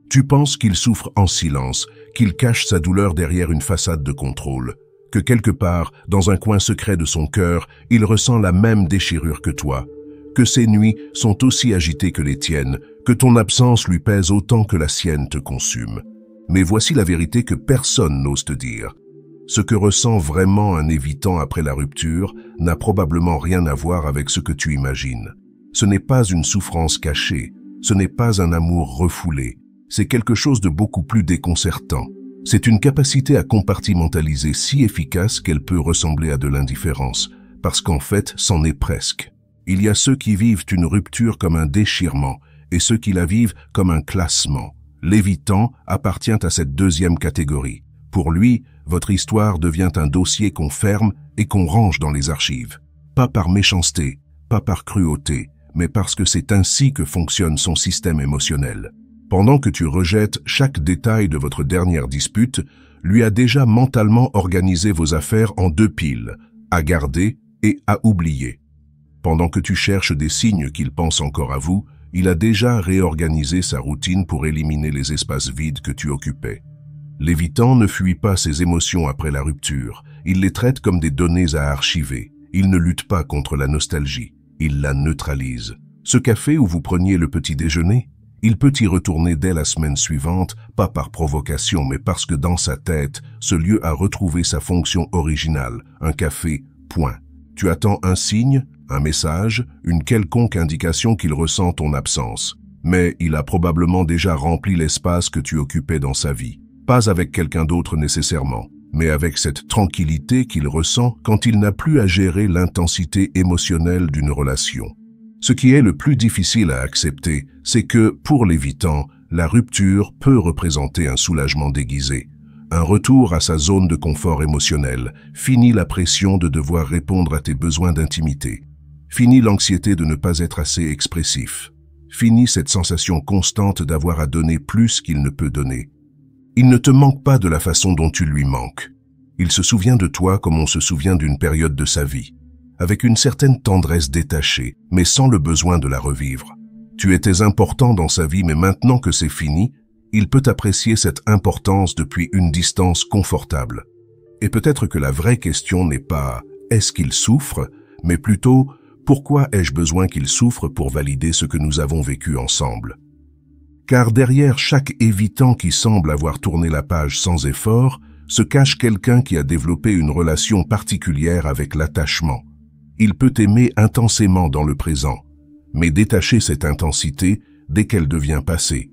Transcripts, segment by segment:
Tu penses qu'il souffre en silence, qu'il cache sa douleur derrière une façade de contrôle, que quelque part, dans un coin secret de son cœur, il ressent la même déchirure que toi, que ses nuits sont aussi agitées que les tiennes, que ton absence lui pèse autant que la sienne te consume. Mais voici la vérité que personne n'ose te dire. Ce que ressent vraiment un évitant après la rupture n'a probablement rien à voir avec ce que tu imagines. Ce n'est pas une souffrance cachée, ce n'est pas un amour refoulé, c'est quelque chose de beaucoup plus déconcertant. C'est une capacité à compartimentaliser si efficace qu'elle peut ressembler à de l'indifférence, parce qu'en fait, c'en est presque. Il y a ceux qui vivent une rupture comme un déchirement et ceux qui la vivent comme un classement. L'évitant appartient à cette deuxième catégorie. Pour lui, votre histoire devient un dossier qu'on ferme et qu'on range dans les archives. Pas par méchanceté, pas par cruauté, mais parce que c'est ainsi que fonctionne son système émotionnel. Pendant que tu rejettes chaque détail de votre dernière dispute, lui a déjà mentalement organisé vos affaires en deux piles, à garder et à oublier. Pendant que tu cherches des signes qu'il pense encore à vous, il a déjà réorganisé sa routine pour éliminer les espaces vides que tu occupais. L'évitant ne fuit pas ses émotions après la rupture, il les traite comme des données à archiver. Il ne lutte pas contre la nostalgie, il la neutralise. Ce café où vous preniez le petit déjeuner, il peut y retourner dès la semaine suivante, pas par provocation, mais parce que dans sa tête, ce lieu a retrouvé sa fonction originale, un café, point. Tu attends un signe, un message, une quelconque indication qu'il ressent ton absence. Mais il a probablement déjà rempli l'espace que tu occupais dans sa vie. Pas avec quelqu'un d'autre nécessairement, mais avec cette tranquillité qu'il ressent quand il n'a plus à gérer l'intensité émotionnelle d'une relation. Ce qui est le plus difficile à accepter, c'est que, pour l'évitant, la rupture peut représenter un soulagement déguisé. Un retour à sa zone de confort émotionnel, fini la pression de devoir répondre à tes besoins d'intimité. Fini l'anxiété de ne pas être assez expressif. Fini cette sensation constante d'avoir à donner plus qu'il ne peut donner. Il ne te manque pas de la façon dont tu lui manques. Il se souvient de toi comme on se souvient d'une période de sa vie, avec une certaine tendresse détachée, mais sans le besoin de la revivre. Tu étais important dans sa vie, mais maintenant que c'est fini, il peut apprécier cette importance depuis une distance confortable. Et peut-être que la vraie question n'est pas « est-ce qu'il souffre ?», mais plutôt « pourquoi ai-je besoin qu'il souffre pour valider ce que nous avons vécu ensemble ?» Car derrière chaque évitant qui semble avoir tourné la page sans effort, se cache quelqu'un qui a développé une relation particulière avec l'attachement. Il peut aimer intensément dans le présent, mais détacher cette intensité dès qu'elle devient passée.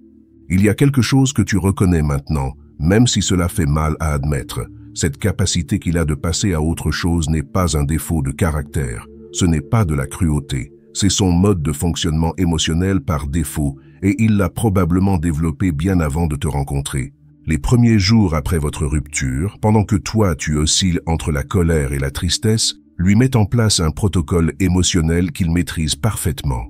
Il y a quelque chose que tu reconnais maintenant, même si cela fait mal à admettre. Cette capacité qu'il a de passer à autre chose n'est pas un défaut de caractère, ce n'est pas de la cruauté, c'est son mode de fonctionnement émotionnel par défaut, et il l'a probablement développé bien avant de te rencontrer. Les premiers jours après votre rupture, pendant que toi tu oscilles entre la colère et la tristesse, lui met en place un protocole émotionnel qu'il maîtrise parfaitement.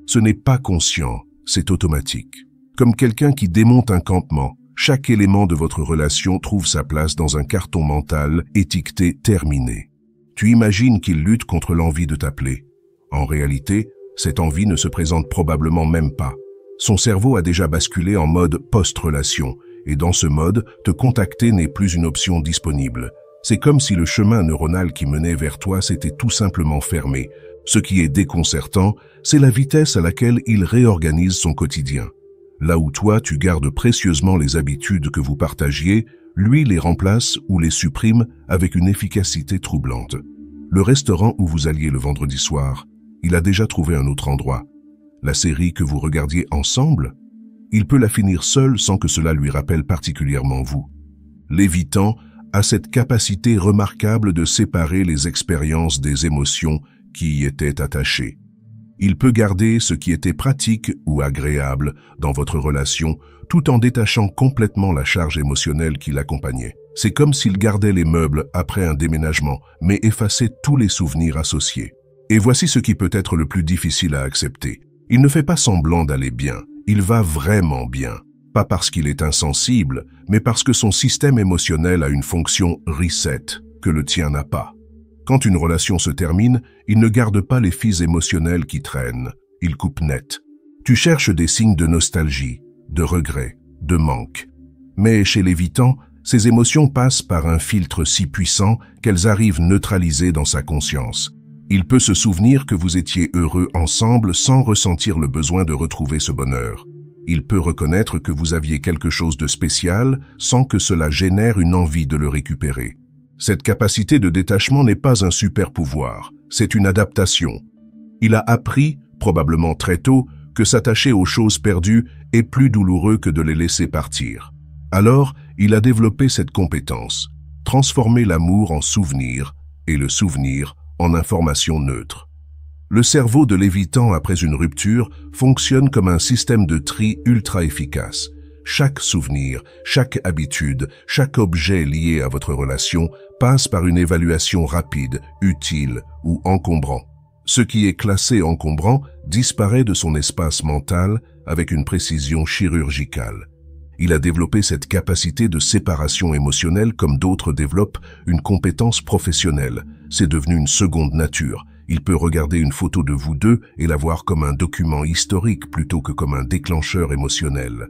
Ce n'est pas conscient, c'est automatique. Comme quelqu'un qui démonte un campement, chaque élément de votre relation trouve sa place dans un carton mental étiqueté « terminé ». Tu imagines qu'il lutte contre l'envie de t'appeler. En réalité, cette envie ne se présente probablement même pas. Son cerveau a déjà basculé en mode post-relation, et dans ce mode, te contacter n'est plus une option disponible. C'est comme si le chemin neuronal qui menait vers toi s'était tout simplement fermé. Ce qui est déconcertant, c'est la vitesse à laquelle il réorganise son quotidien. Là où toi, tu gardes précieusement les habitudes que vous partagiez, lui les remplace ou les supprime avec une efficacité troublante. Le restaurant où vous alliez le vendredi soir, il a déjà trouvé un autre endroit. La série que vous regardiez ensemble, il peut la finir seul sans que cela lui rappelle particulièrement vous. L'évitant a cette capacité remarquable de séparer les expériences des émotions qui y étaient attachées. Il peut garder ce qui était pratique ou agréable dans votre relation tout en détachant complètement la charge émotionnelle qui l'accompagnait. C'est comme s'il gardait les meubles après un déménagement, mais effaçait tous les souvenirs associés. Et voici ce qui peut être le plus difficile à accepter. Il ne fait pas semblant d'aller bien, il va vraiment bien. Pas parce qu'il est insensible, mais parce que son système émotionnel a une fonction reset que le tien n'a pas. Quand une relation se termine, il ne garde pas les fils émotionnels qui traînent, il coupe net. Tu cherches des signes de nostalgie, de regret, de manque. Mais chez l'évitant, ces émotions passent par un filtre si puissant qu'elles arrivent neutralisées dans sa conscience. Il peut se souvenir que vous étiez heureux ensemble sans ressentir le besoin de retrouver ce bonheur. Il peut reconnaître que vous aviez quelque chose de spécial sans que cela génère une envie de le récupérer. Cette capacité de détachement n'est pas un super pouvoir, c'est une adaptation. Il a appris, probablement très tôt, que s'attacher aux choses perdues est plus douloureux que de les laisser partir. Alors, il a développé cette compétence, transformer l'amour en souvenir et le souvenir en information neutre. Le cerveau de l'évitant après une rupture fonctionne comme un système de tri ultra efficace. Chaque souvenir, chaque habitude, chaque objet lié à votre relation passe par une évaluation rapide, utile ou encombrant. Ce qui est classé encombrant disparaît de son espace mental avec une précision chirurgicale. Il a développé cette capacité de séparation émotionnelle comme d'autres développent une compétence professionnelle. C'est devenu une seconde nature. Il peut regarder une photo de vous deux et la voir comme un document historique plutôt que comme un déclencheur émotionnel.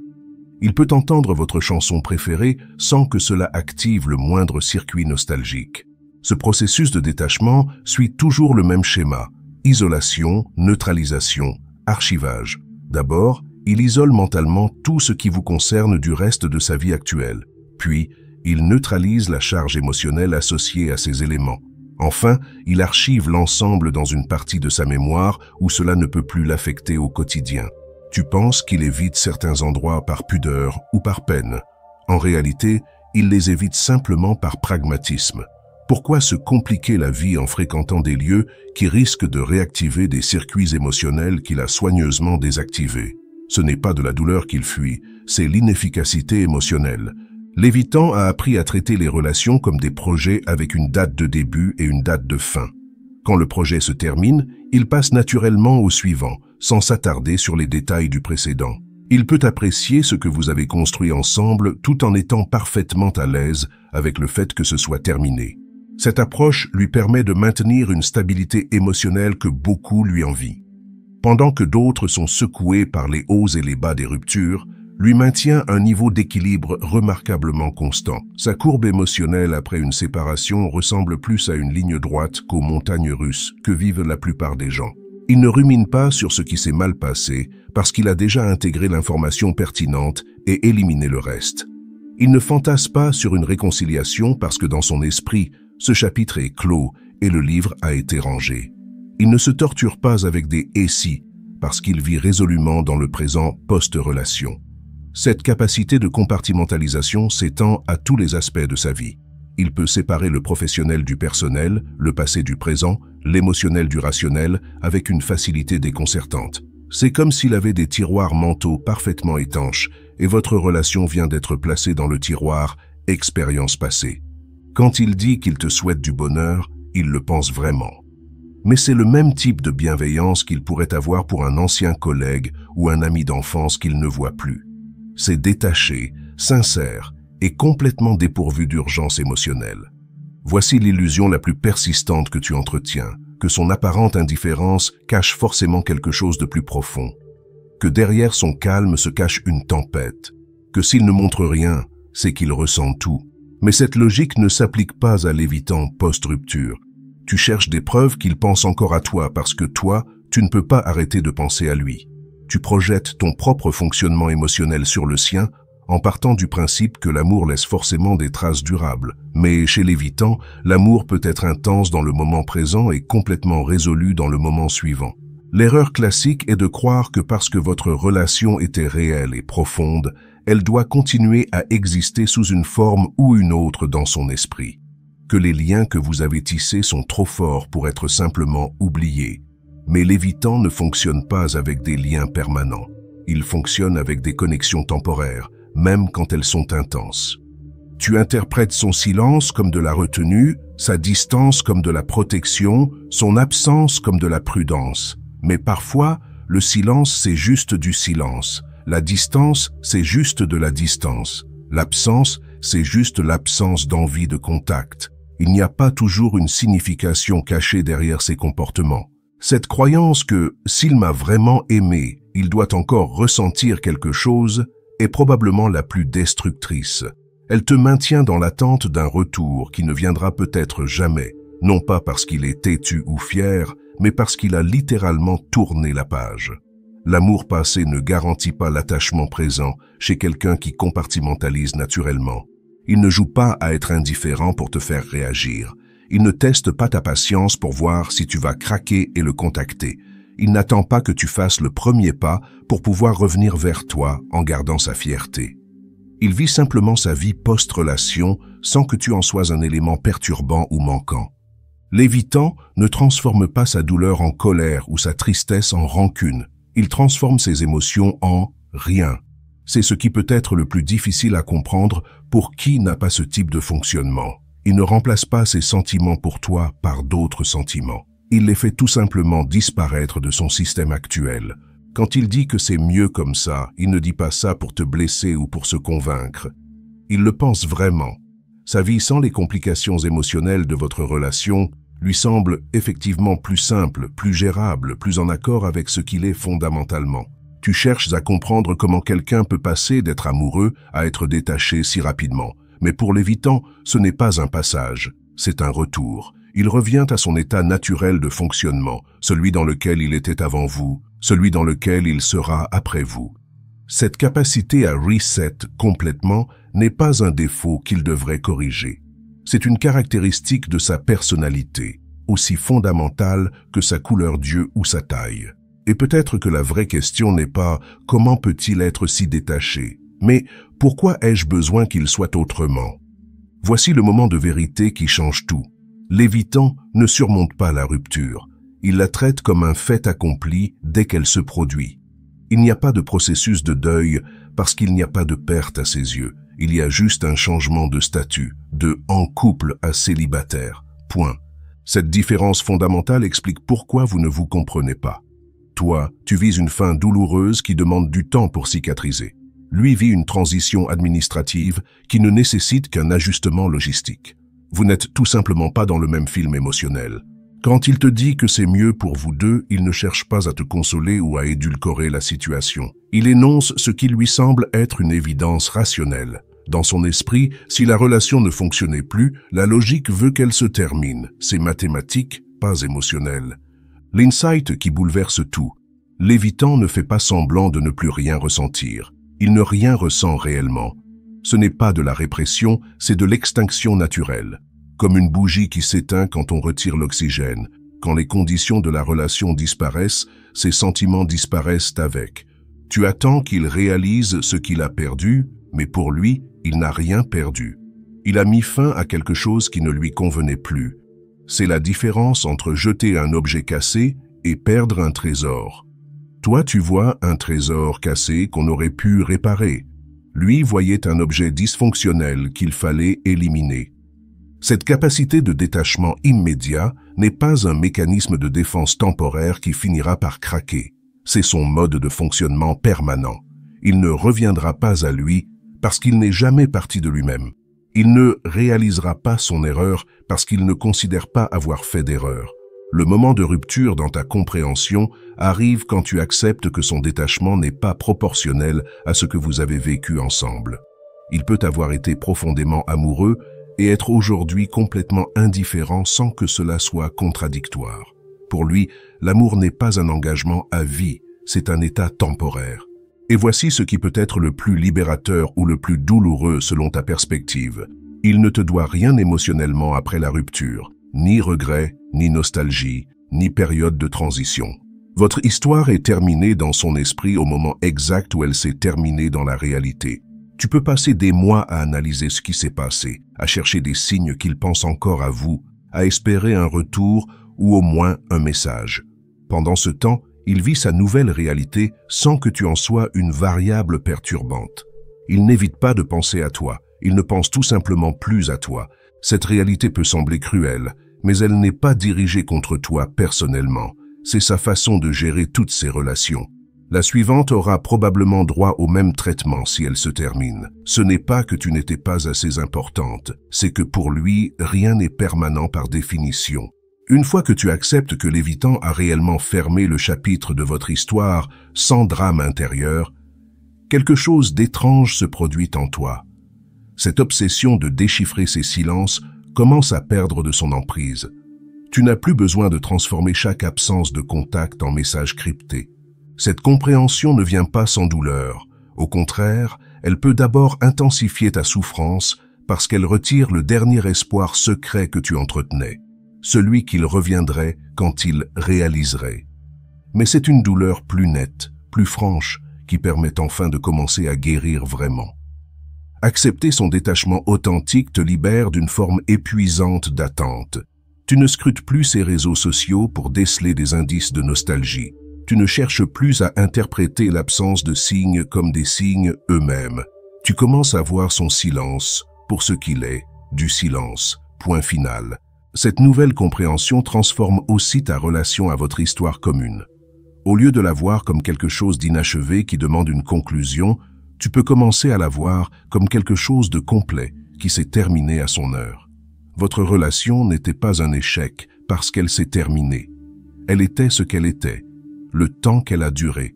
Il peut entendre votre chanson préférée sans que cela active le moindre circuit nostalgique. Ce processus de détachement suit toujours le même schéma. Isolation, neutralisation, archivage. D'abord, il isole mentalement tout ce qui vous concerne du reste de sa vie actuelle. Puis, il neutralise la charge émotionnelle associée à ces éléments. Enfin, il archive l'ensemble dans une partie de sa mémoire où cela ne peut plus l'affecter au quotidien. Tu penses qu'il évite certains endroits par pudeur ou par peine. En réalité, il les évite simplement par pragmatisme. Pourquoi se compliquer la vie en fréquentant des lieux qui risquent de réactiver des circuits émotionnels qu'il a soigneusement désactivés? Ce n'est pas de la douleur qu'il fuit, c'est l'inefficacité émotionnelle. L'évitant a appris à traiter les relations comme des projets avec une date de début et une date de fin. Quand le projet se termine, il passe naturellement au suivant, sans s'attarder sur les détails du précédent. Il peut apprécier ce que vous avez construit ensemble tout en étant parfaitement à l'aise avec le fait que ce soit terminé. Cette approche lui permet de maintenir une stabilité émotionnelle que beaucoup lui envient. Pendant que d'autres sont secoués par les hauts et les bas des ruptures, lui maintient un niveau d'équilibre remarquablement constant. Sa courbe émotionnelle après une séparation ressemble plus à une ligne droite qu'aux montagnes russes que vivent la plupart des gens. Il ne rumine pas sur ce qui s'est mal passé parce qu'il a déjà intégré l'information pertinente et éliminé le reste. Il ne fantasme pas sur une réconciliation parce que dans son esprit, ce chapitre est clos et le livre a été rangé. Il ne se torture pas avec des « et si » parce qu'il vit résolument dans le présent post-relation. Cette capacité de compartimentalisation s'étend à tous les aspects de sa vie. Il peut séparer le professionnel du personnel, le passé du présent, l'émotionnel du rationnel, avec une facilité déconcertante. C'est comme s'il avait des tiroirs mentaux parfaitement étanches et votre relation vient d'être placée dans le tiroir « expérience passée ». Quand il dit qu'il te souhaite du bonheur, il le pense vraiment. Mais c'est le même type de bienveillance qu'il pourrait avoir pour un ancien collègue ou un ami d'enfance qu'il ne voit plus. C'est détaché, sincère et complètement dépourvu d'urgence émotionnelle. Voici l'illusion la plus persistante que tu entretiens, que son apparente indifférence cache forcément quelque chose de plus profond, que derrière son calme se cache une tempête, que s'il ne montre rien, c'est qu'il ressent tout. Mais cette logique ne s'applique pas à l'évitant post-rupture. Tu cherches des preuves qu'il pense encore à toi parce que toi, tu ne peux pas arrêter de penser à lui. Tu projettes ton propre fonctionnement émotionnel sur le sien en partant du principe que l'amour laisse forcément des traces durables. Mais chez l'évitant, l'amour peut être intense dans le moment présent et complètement résolu dans le moment suivant. L'erreur classique est de croire que parce que votre relation était réelle et profonde, elle doit continuer à exister sous une forme ou une autre dans son esprit. Que les liens que vous avez tissés sont trop forts pour être simplement oubliés. Mais l'évitant ne fonctionne pas avec des liens permanents. Il fonctionne avec des connexions temporaires, même quand elles sont intenses. Tu interprètes son silence comme de la retenue, sa distance comme de la protection, son absence comme de la prudence. Mais parfois, le silence, c'est juste du silence. La distance, c'est juste de la distance. L'absence, c'est juste l'absence d'envie de contact. Il n'y a pas toujours une signification cachée derrière ces comportements. Cette croyance que, s'il m'a vraiment aimé, il doit encore ressentir quelque chose, est probablement la plus destructrice. Elle te maintient dans l'attente d'un retour qui ne viendra peut-être jamais, non pas parce qu'il est têtu ou fier, mais parce qu'il a littéralement tourné la page. L'amour passé ne garantit pas l'attachement présent chez quelqu'un qui compartimentalise naturellement. Il ne joue pas à être indifférent pour te faire réagir. Il ne teste pas ta patience pour voir si tu vas craquer et le contacter. Il n'attend pas que tu fasses le premier pas pour pouvoir revenir vers toi en gardant sa fierté. Il vit simplement sa vie post-relation sans que tu en sois un élément perturbant ou manquant. L'évitant ne transforme pas sa douleur en colère ou sa tristesse en rancune. Il transforme ses émotions en rien. C'est ce qui peut être le plus difficile à comprendre pour qui n'a pas ce type de fonctionnement. Il ne remplace pas ses sentiments pour toi par d'autres sentiments. Il les fait tout simplement disparaître de son système actuel. Quand il dit que c'est mieux comme ça, il ne dit pas ça pour te blesser ou pour se convaincre. Il le pense vraiment. Sa vie sans les complications émotionnelles de votre relation lui semble effectivement plus simple, plus gérable, plus en accord avec ce qu'il est fondamentalement. Tu cherches à comprendre comment quelqu'un peut passer d'être amoureux à être détaché si rapidement. Mais pour l'évitant, ce n'est pas un passage, c'est un retour. Il revient à son état naturel de fonctionnement, celui dans lequel il était avant vous, celui dans lequel il sera après vous. Cette capacité à reset complètement n'est pas un défaut qu'il devrait corriger. C'est une caractéristique de sa personnalité, aussi fondamentale que sa couleur d'yeux ou sa taille. Et peut-être que la vraie question n'est pas « comment peut-il être si détaché ?» mais « pourquoi ai-je besoin qu'il soit autrement ?» Voici le moment de vérité qui change tout. L'évitant ne surmonte pas la rupture. Il la traite comme un fait accompli dès qu'elle se produit. Il n'y a pas de processus de deuil parce qu'il n'y a pas de perte à ses yeux. Il y a juste un changement de statut, de « en couple » à « célibataire ». Point. Cette différence fondamentale explique pourquoi vous ne vous comprenez pas. Toi, tu vis une fin douloureuse qui demande du temps pour cicatriser. Lui vit une transition administrative qui ne nécessite qu'un ajustement logistique. Vous n'êtes tout simplement pas dans le même film émotionnel. Quand il te dit que c'est mieux pour vous deux, il ne cherche pas à te consoler ou à édulcorer la situation. Il énonce ce qui lui semble être une évidence rationnelle. Dans son esprit, si la relation ne fonctionnait plus, la logique veut qu'elle se termine. C'est mathématique, pas émotionnel. L'insight qui bouleverse tout. L'évitant ne fait pas semblant de ne plus rien ressentir. Il ne rien ressent réellement. Ce n'est pas de la répression, c'est de l'extinction naturelle. Comme une bougie qui s'éteint quand on retire l'oxygène. Quand les conditions de la relation disparaissent, ses sentiments disparaissent avec. Tu attends qu'il réalise ce qu'il a perdu, mais pour lui, il n'a rien perdu. Il a mis fin à quelque chose qui ne lui convenait plus. C'est la différence entre jeter un objet cassé et perdre un trésor. Toi, tu vois un trésor cassé qu'on aurait pu réparer. Lui voyait un objet dysfonctionnel qu'il fallait éliminer. Cette capacité de détachement immédiat n'est pas un mécanisme de défense temporaire qui finira par craquer. C'est son mode de fonctionnement permanent. Il ne reviendra pas à lui parce qu'il n'est jamais parti de lui-même. Il ne réalisera pas son erreur parce qu'il ne considère pas avoir fait d'erreur. Le moment de rupture dans ta compréhension arrive quand tu acceptes que son détachement n'est pas proportionnel à ce que vous avez vécu ensemble. Il peut avoir été profondément amoureux et être aujourd'hui complètement indifférent sans que cela soit contradictoire. Pour lui, l'amour n'est pas un engagement à vie, c'est un état temporaire. Et voici ce qui peut être le plus libérateur ou le plus douloureux selon ta perspective. Il ne te doit rien émotionnellement après la rupture, ni regret, ni nostalgie, ni période de transition. Votre histoire est terminée dans son esprit au moment exact où elle s'est terminée dans la réalité. Tu peux passer des mois à analyser ce qui s'est passé, à chercher des signes qu'il pense encore à vous, à espérer un retour ou au moins un message. Pendant ce temps, il vit sa nouvelle réalité sans que tu en sois une variable perturbante. Il n'évite pas de penser à toi, il ne pense tout simplement plus à toi. Cette réalité peut sembler cruelle, mais elle n'est pas dirigée contre toi personnellement. C'est sa façon de gérer toutes ses relations. La suivante aura probablement droit au même traitement si elle se termine. Ce n'est pas que tu n'étais pas assez importante, c'est que pour lui, rien n'est permanent par définition. Une fois que tu acceptes que l'évitant a réellement fermé le chapitre de votre histoire sans drame intérieur, Quelque chose d'étrange se produit en toi. Cette obsession de déchiffrer ces silences commence à perdre de son emprise. Tu n'as plus besoin de transformer chaque absence de contact en message crypté. Cette compréhension ne vient pas sans douleur. Au contraire, elle peut d'abord intensifier ta souffrance parce qu'elle retire le dernier espoir secret que tu entretenais, celui qu'il reviendrait quand il réaliserait. Mais c'est une douleur plus nette, plus franche, qui permet enfin de commencer à guérir vraiment. Accepter son détachement authentique te libère d'une forme épuisante d'attente. Tu ne scrutes plus ces réseaux sociaux pour déceler des indices de nostalgie. Tu ne cherches plus à interpréter l'absence de signes comme des signes eux-mêmes. Tu commences à voir son silence pour ce qu'il est, du silence, point final. Cette nouvelle compréhension transforme aussi ta relation à votre histoire commune. Au lieu de la voir comme quelque chose d'inachevé qui demande une conclusion, tu peux commencer à la voir comme quelque chose de complet qui s'est terminé à son heure. Votre relation n'était pas un échec parce qu'elle s'est terminée. Elle était ce qu'elle était, le temps qu'elle a duré.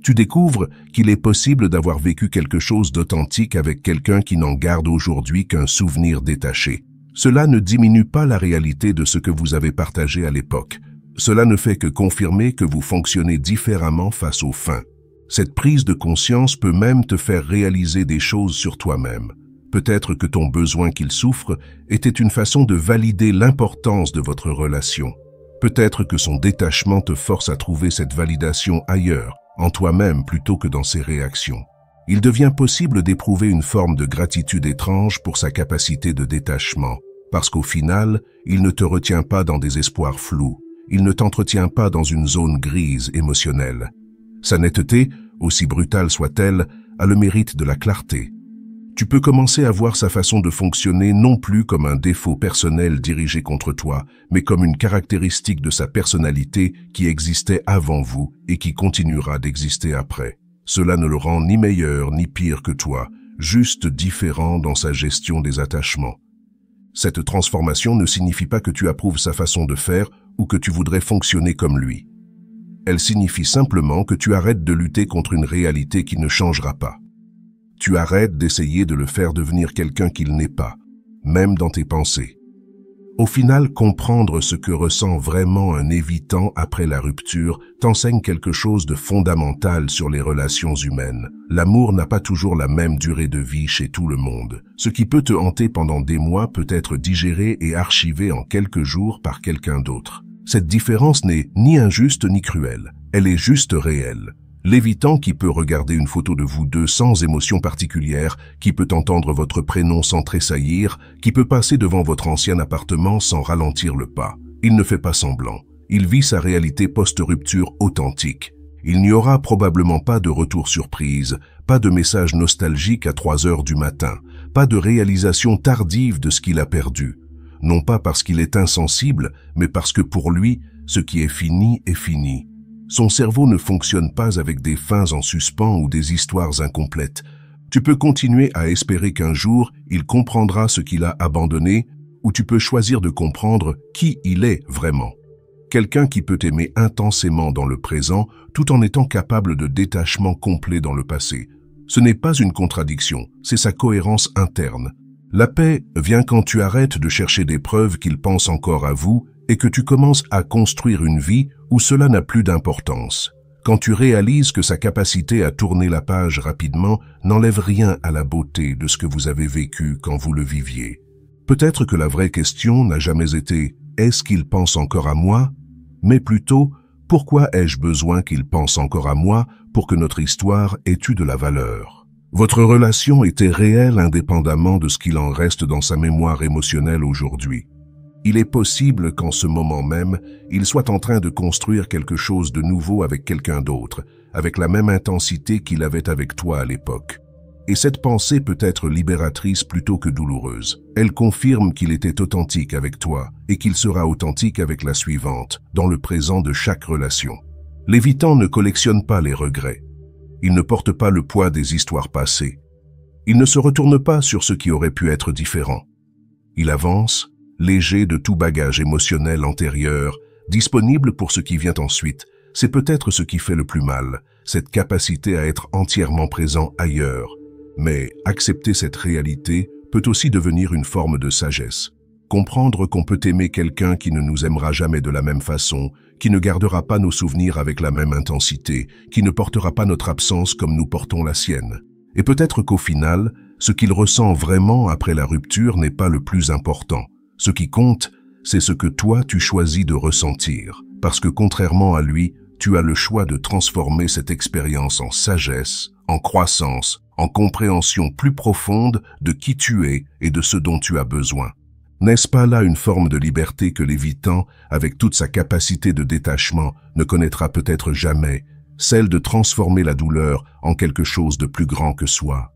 Tu découvres qu'il est possible d'avoir vécu quelque chose d'authentique avec quelqu'un qui n'en garde aujourd'hui qu'un souvenir détaché. Cela ne diminue pas la réalité de ce que vous avez partagé à l'époque. Cela ne fait que confirmer que vous fonctionnez différemment face aux fins. Cette prise de conscience peut même te faire réaliser des choses sur toi-même. Peut-être que ton besoin qu'il souffre était une façon de valider l'importance de votre relation. Peut-être que son détachement te force à trouver cette validation ailleurs, en toi-même plutôt que dans ses réactions. Il devient possible d'éprouver une forme de gratitude étrange pour sa capacité de détachement, parce qu'au final, il ne te retient pas dans des espoirs flous. Il ne t'entretient pas dans une zone grise émotionnelle. Sa netteté, aussi brutale soit-elle, a le mérite de la clarté. Tu peux commencer à voir sa façon de fonctionner non plus comme un défaut personnel dirigé contre toi, mais comme une caractéristique de sa personnalité qui existait avant vous et qui continuera d'exister après. Cela ne le rend ni meilleur ni pire que toi, juste différent dans sa gestion des attachements. Cette transformation ne signifie pas que tu approuves sa façon de faire ou que tu voudrais fonctionner comme lui. Elle signifie simplement que tu arrêtes de lutter contre une réalité qui ne changera pas. Tu arrêtes d'essayer de le faire devenir quelqu'un qu'il n'est pas, même dans tes pensées. Au final, comprendre ce que ressent vraiment un évitant après la rupture t'enseigne quelque chose de fondamental sur les relations humaines. L'amour n'a pas toujours la même durée de vie chez tout le monde. Ce qui peut te hanter pendant des mois peut être digéré et archivé en quelques jours par quelqu'un d'autre. Cette différence n'est ni injuste ni cruelle, elle est juste réelle. L'évitant qui peut regarder une photo de vous deux sans émotion particulière, qui peut entendre votre prénom sans tressaillir, qui peut passer devant votre ancien appartement sans ralentir le pas. Il ne fait pas semblant. Il vit sa réalité post-rupture authentique. Il n'y aura probablement pas de retour surprise, pas de message nostalgique à 3 heures du matin, pas de réalisation tardive de ce qu'il a perdu. Non pas parce qu'il est insensible, mais parce que pour lui, ce qui est fini est fini. Son cerveau ne fonctionne pas avec des fins en suspens ou des histoires incomplètes. Tu peux continuer à espérer qu'un jour, il comprendra ce qu'il a abandonné, ou tu peux choisir de comprendre qui il est vraiment. Quelqu'un qui peut aimer intensément dans le présent, tout en étant capable de détachement complet dans le passé. Ce n'est pas une contradiction, c'est sa cohérence interne. La paix vient quand tu arrêtes de chercher des preuves qu'il pense encore à vous et que tu commences à construire une vie où cela n'a plus d'importance. Quand tu réalises que sa capacité à tourner la page rapidement n'enlève rien à la beauté de ce que vous avez vécu quand vous le viviez. Peut-être que la vraie question n'a jamais été « Est-ce qu'il pense encore à moi ?» mais plutôt « Pourquoi ai-je besoin qu'il pense encore à moi pour que notre histoire ait eu de la valeur ?» Votre relation était réelle indépendamment de ce qu'il en reste dans sa mémoire émotionnelle aujourd'hui. Il est possible qu'en ce moment même, il soit en train de construire quelque chose de nouveau avec quelqu'un d'autre, avec la même intensité qu'il avait avec toi à l'époque. Et cette pensée peut être libératrice plutôt que douloureuse. Elle confirme qu'il était authentique avec toi et qu'il sera authentique avec la suivante, dans le présent de chaque relation. L'évitant ne collectionne pas les regrets. Il ne porte pas le poids des histoires passées. Il ne se retourne pas sur ce qui aurait pu être différent. Il avance, léger de tout bagage émotionnel antérieur, disponible pour ce qui vient ensuite. C'est peut-être ce qui fait le plus mal. cette capacité à être entièrement présent ailleurs. Mais accepter cette réalité peut aussi devenir une forme de sagesse. Comprendre qu'on peut aimer quelqu'un qui ne nous aimera jamais de la même façon, qui ne gardera pas nos souvenirs avec la même intensité, qui ne portera pas notre absence comme nous portons la sienne. Et peut-être qu'au final, ce qu'il ressent vraiment après la rupture n'est pas le plus important. Ce qui compte, c'est ce que toi tu choisis de ressentir. Parce que contrairement à lui, tu as le choix de transformer cette expérience en sagesse, en croissance, en compréhension plus profonde de qui tu es et de ce dont tu as besoin. N'est-ce pas là une forme de liberté que l'évitant, avec toute sa capacité de détachement, ne connaîtra peut-être jamais, celle de transformer la douleur en quelque chose de plus grand que soi?